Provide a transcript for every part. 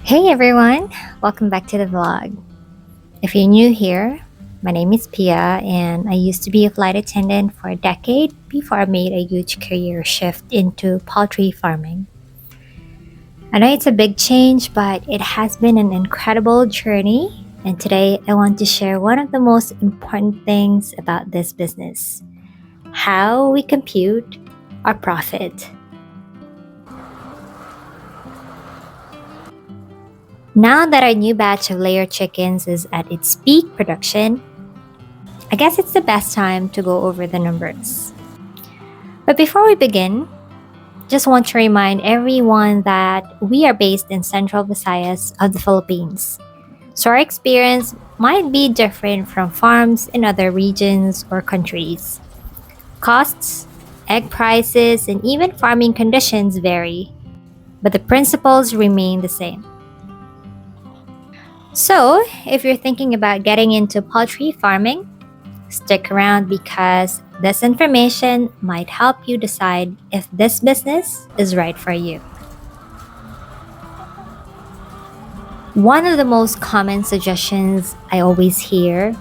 Hey everyone, welcome back to the vlog. If you're new here, my name is Pia and I used to be a flight attendant for a decade before I made a huge career shift into poultry farming. I know it's a big change, but it has been an incredible journey, and today I want to share one of the most important things about this business: how we compute our profit. Now that our new batch of layer chickens is at its peak production, I guess it's the best time to go over the numbers. But before we begin, just want to remind everyone that we are based in Central Visayas of the Philippines. So our experience might be different from farms in other regions or countries. Costs, egg prices, and even farming conditions vary, but the principles remain the same. So, if you're thinking about getting into poultry farming, stick around because this information might help you decide if this business is right for you. One of the most common suggestions I always hear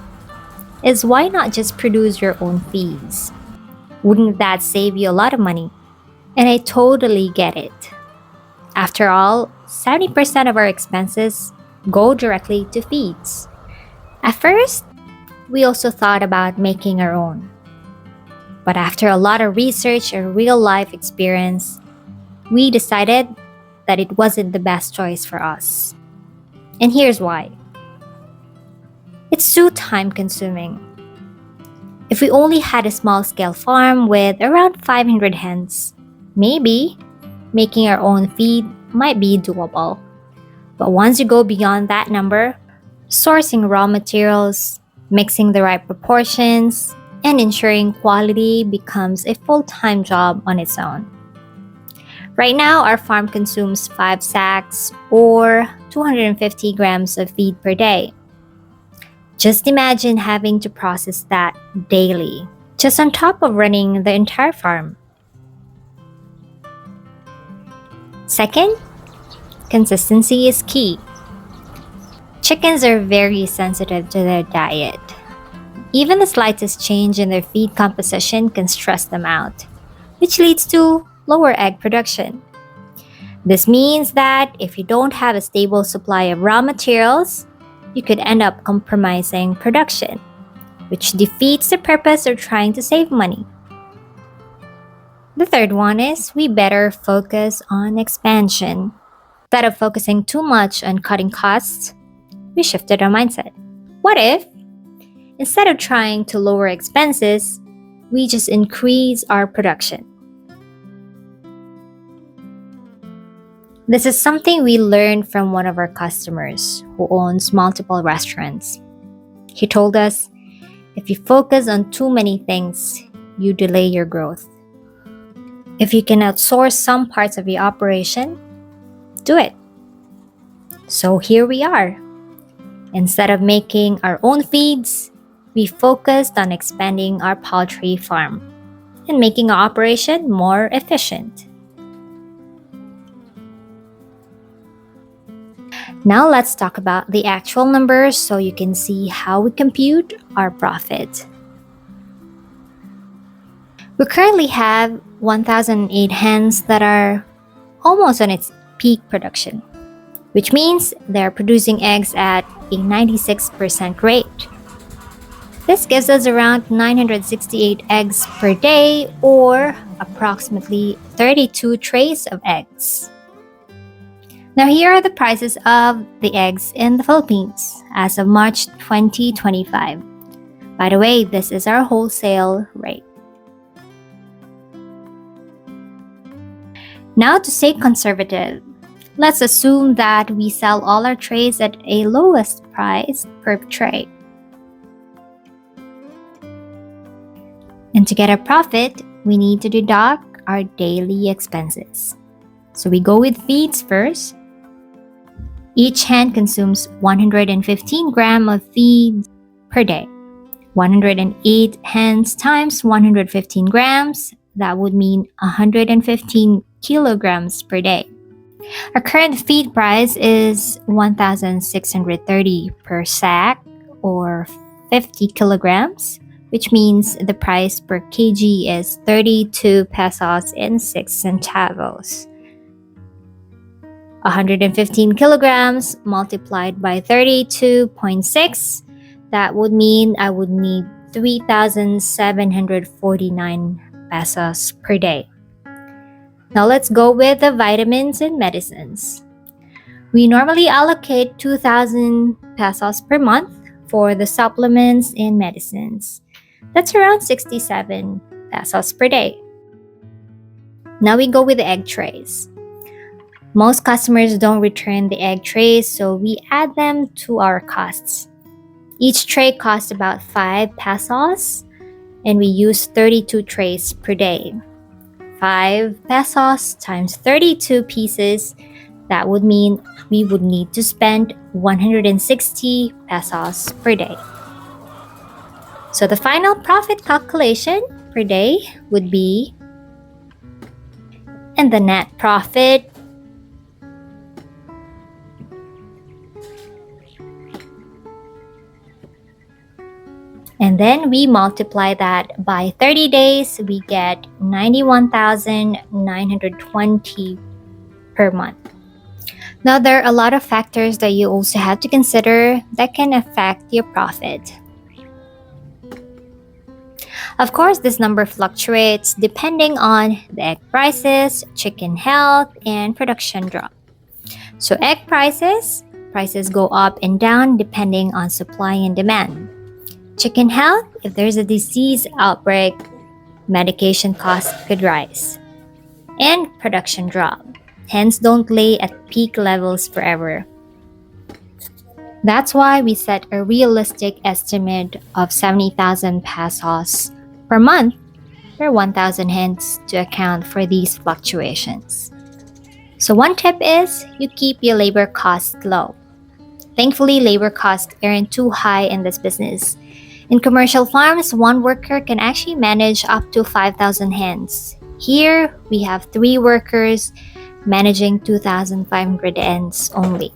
is, why not just produce your own feeds? Wouldn't that save you a lot of money? And I totally get it. After all, 70% of our expenses go directly to feeds. At first, we also thought about making our own. But after a lot of research and real life experience, we decided that it wasn't the best choice for us. And here's why. It's too time consuming. If we only had a small scale farm with around 500 hens, maybe making our own feed might be doable. But once you go beyond that number, sourcing raw materials, mixing the right proportions, and ensuring quality becomes a full-time job on its own. Right now, our farm consumes 5 sacks or 250 grams of feed per day. Just imagine having to process that daily, just on top of running the entire farm. Second, consistency is key. Chickens are very sensitive to their diet. Even the slightest change in their feed composition can stress them out, which leads to lower egg production. This means that if you don't have a stable supply of raw materials, you could end up compromising production, which defeats the purpose of trying to save money. The third one is, we better focus on expansion. Instead of focusing too much on cutting costs, we shifted our mindset. What if, instead of trying to lower expenses, we just increase our production? This is something we learned from one of our customers who owns multiple restaurants. He told us, if you focus on too many things, you delay your growth. If you can outsource some parts of your operation, do it. So here we are. Instead of making our own feeds, we focused on expanding our poultry farm and making our operation more efficient. Now let's talk about the actual numbers so you can see how we compute our profit. We currently have 1,008 hens that are almost on its peak production, which means they're producing eggs at a 96% rate. This gives us around 968 eggs per day, or approximately 32 trays of eggs. Now here are the prices of the eggs in the Philippines as of March 2025. By the way, this is our wholesale rate. Now, to stay conservative, let's assume that we sell all our trays at a lowest price per tray. And to get a profit, we need to deduct our daily expenses. So we go with feeds first. Each hen consumes 115 grams of feed per day. 108 hens times 115 grams, that would mean 115 kilograms per day. Our current feed price is 1,630 per sack or 50 kilograms, which means the price per kg is 32 pesos and 6 centavos. 115 kilograms multiplied by 32.6, that would mean I would need 3,749 pesos per day. Now let's go with the vitamins and medicines. We normally allocate 2,000 pesos per month for the supplements and medicines. That's around 67 pesos per day. Now we go with the egg trays. Most customers don't return the egg trays, so we add them to our costs. Each tray costs about 5 pesos, and we use 32 trays per day. 5 pesos times 32 pieces, that would mean we would need to spend 160 pesos per day. So the final profit calculation per day would be, and the net profit and then we multiply that by 30 days, we get 91,920 per month. Now, there are a lot of factors that you also have to consider that can affect your profit. Of course, this number fluctuates depending on the egg prices, chicken health, and production drop. So egg prices go up and down depending on supply and demand. Chicken health, if there's a disease outbreak, medication costs could rise. And production drop. Hens don't lay at peak levels forever. That's why we set a realistic estimate of 70,000 pesos per month per 1,000 hens to account for these fluctuations. So one tip is you keep your labor costs low. Thankfully, labor costs aren't too high in this business. In commercial farms, one worker can actually manage up to 5,000 hens. Here, we have 3 workers managing 2,500 hens only.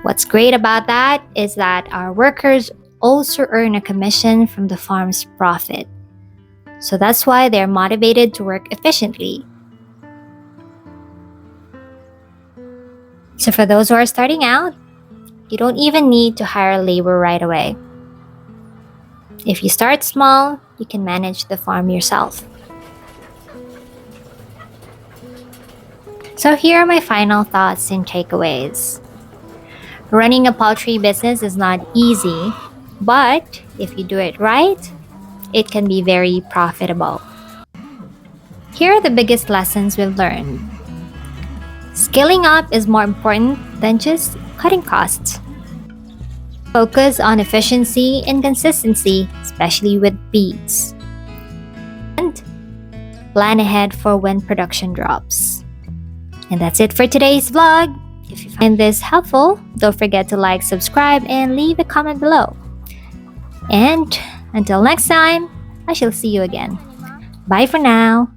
What's great about that is that our workers also earn a commission from the farm's profit. So that's why they're motivated to work efficiently. So for those who are starting out, you don't even need to hire labor right away. If you start small, you can manage the farm yourself. So here are my final thoughts and takeaways. Running a poultry business is not easy, but if you do it right, it can be very profitable. Here are the biggest lessons we've learned. Scaling up is more important than just cutting costs. Focus on efficiency and consistency, especially with feeds. And plan ahead for when production drops. And that's it for today's vlog. If you find this helpful, don't forget to like, subscribe, and leave a comment below. And until next time, I shall see you again. Bye for now.